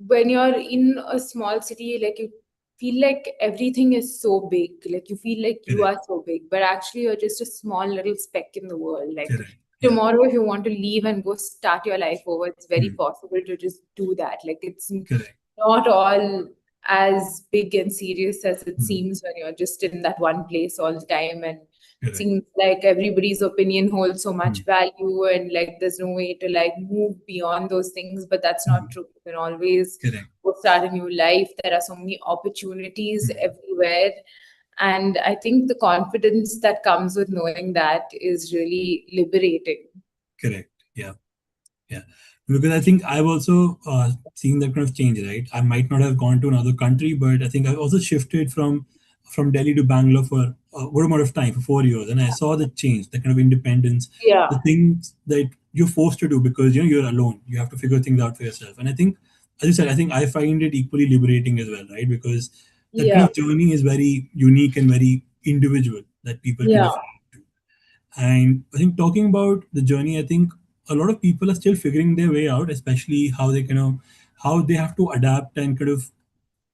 when you're in a small city, like you feel like everything is so big. Like you feel like you Correct. are so big, but actually you're just a small little speck in the world. Like Correct. Yeah. tomorrow, if you want to leave and go start your life over, it's very Mm. possible to just do that. Like it's Correct. not all as big and serious as it Mm. seems when you're just in that one place all the time, and it Correct. seems like everybody's opinion holds so much Mm. value, and like there's no way to like move beyond those things. But that's not Mm. true. You can always Correct. go start a new life. There are so many opportunities Mm. everywhere. And I think the confidence that comes with knowing that is really liberating. Correct. Yeah. Yeah, because I think I've also seen that kind of change. Right, I might not have gone to another country, but I think I've also shifted from Delhi to Bangalore for a good amount of time, for 4 years, and I saw the change, the kind of independence, the Yeah. things that you're forced to do because you're alone. You have to figure things out for yourself, and I think, as you said, I think I find it equally liberating as well, right? Because that kind Yeah. of journey is very unique and very individual that people kind Yeah. of do. And I think talking about the journey, I think a lot of people are still figuring their way out, especially how they how they have to adapt and kind of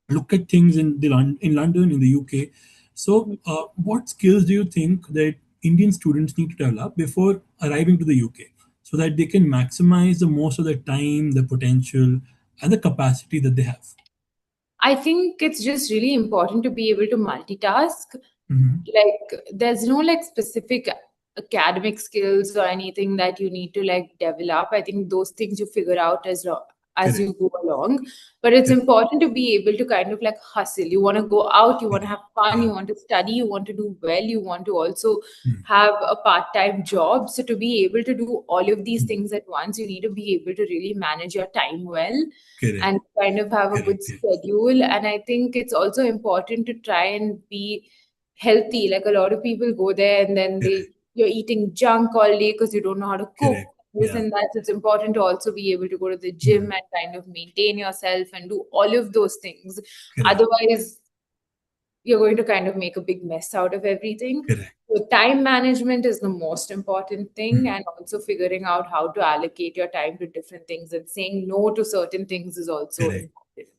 look at things in London, in the UK. So, what skills do you think that Indian students need to develop before arriving to the UK, so that they can maximize the most of their time, the potential, and the capacity that they have? I think it's just really important to be able to multitask. Hmm. Like, there's no like specific academic skills or anything that you need to like develop. I think those things you figure out as Correct. you go along. But it's Correct. important to be able to kind of like hustle. You want to go out, you want to Correct. have fun, Yeah. you want to study, you want to do well, you want to also Mm. have a part-time job. So to be able to do all of these Mm. things at once, you need to be able to really manage your time well Correct. and kind of have a good Correct. Yeah. schedule. And I think it's also important to try and be healthy. Like a lot of people go there and then Correct. you're eating junk all day because you don't know how to cook Correct. this Yeah. and that. So it's important to also be able to go to the gym Mm. and kind of maintain yourself and do all of those things. Correct. Otherwise, you're going to kind of make a big mess out of everything. Correct. So time management is the most important thing, Hmm. and also figuring out how to allocate your time to different things and saying no to certain things is also Correct. important.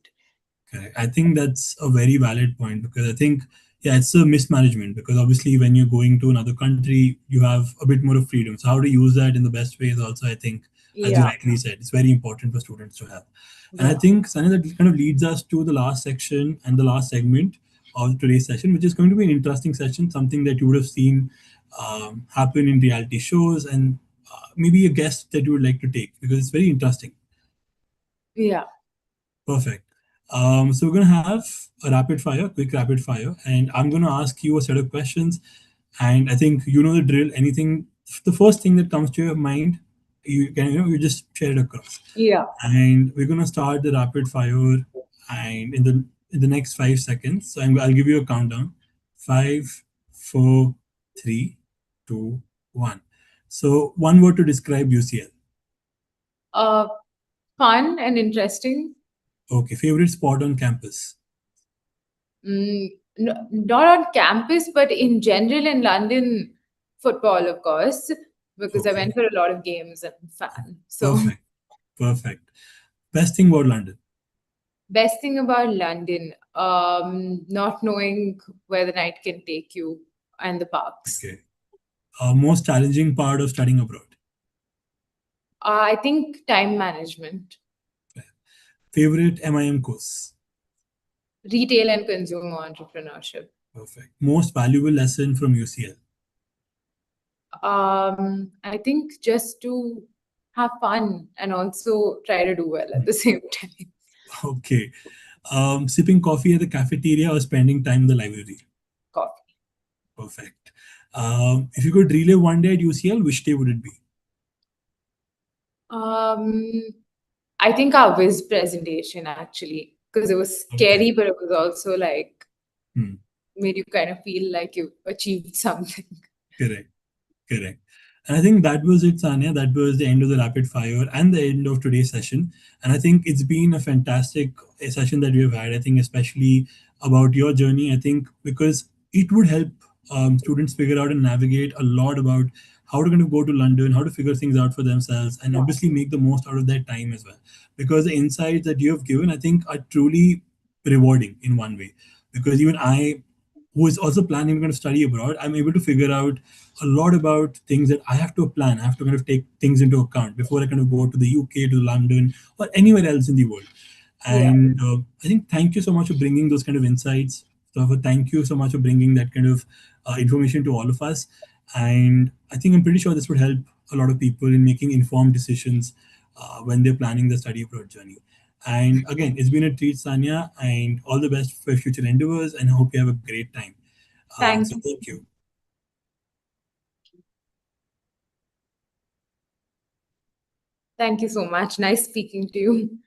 Correct. I think that's a very valid point because I think, yeah, it's a mismanagement because obviously when you're going to another country, you have a bit more of freedom. So how to use that in the best way is also, I think, as you Yeah, rightly said, it's very important for students to have. And I yeah, think, Sani, that kind of leads us to the last section and the last segment of today's session, which is going to be an interesting session, something that you would have seen happen in reality shows and maybe a guest that you would like to take because it's very interesting. yeah, Perfect. So we're gonna have a rapid fire, quick rapid fire, and I'm gonna ask you a set of questions. And I think you know the drill. Anything, the first thing that comes to your mind, you just share it across. yeah. And we're gonna start the rapid fire, and in the next 5 seconds. So I'll give you a countdown. Five, four, three, two, one. So one word to describe UCL. Uh, Fun and interesting. Okay, favorite spot on campus. Mm, Not on campus, but in general in London, football, of course, because I went Okay, for a lot of games and I'm a fan. So, perfect. Perfect. Best thing about London. best thing about London, not knowing where the night can take you and the parks. Okay. Most challenging part of studying abroad. I think time management, Favorite MIM course. retail and consumer entrepreneurship. Perfect. Most valuable lesson from UCL. I think just to have fun and also try to do well at the same time. Okay. Sipping coffee at the cafeteria or spending time in the library. Coffee. Perfect. If you could relive one day at UCL, which day would it be? Um, I think our Viz presentation actually, because it was Okay. scary, but it was also like Hmm. made you kind of feel like you achieved something. Correct. Correct. And I think that was it, Sanya. That was the end of the rapid fire and the end of today's session. And I think it's been a fantastic session that we have had. I think, especially about your journey, I think because it would help students figure out and navigate a lot about how to kind of go to London, how to figure things out for themselves, and Yeah, obviously make the most out of their time as well. Because the insights that you have given, I think, are truly rewarding in one way. Because even I, who is also planning going to study abroad, I'm able to figure out a lot about things that I have to plan. I have to kind of take things into account before I kind of go to the UK, to London, or anywhere else in the world. yeah. And I think thank you so much for bringing those kind of insights. So thank you so much for bringing that kind of information to all of us. And I think I'm pretty sure this would help a lot of people in making informed decisions when they're planning the study abroad journey. And again, it's been a treat, Sanya, and all the best for future endeavors. And I hope you have a great time. So Thank you. thank you. Thank you so much. Nice speaking to you.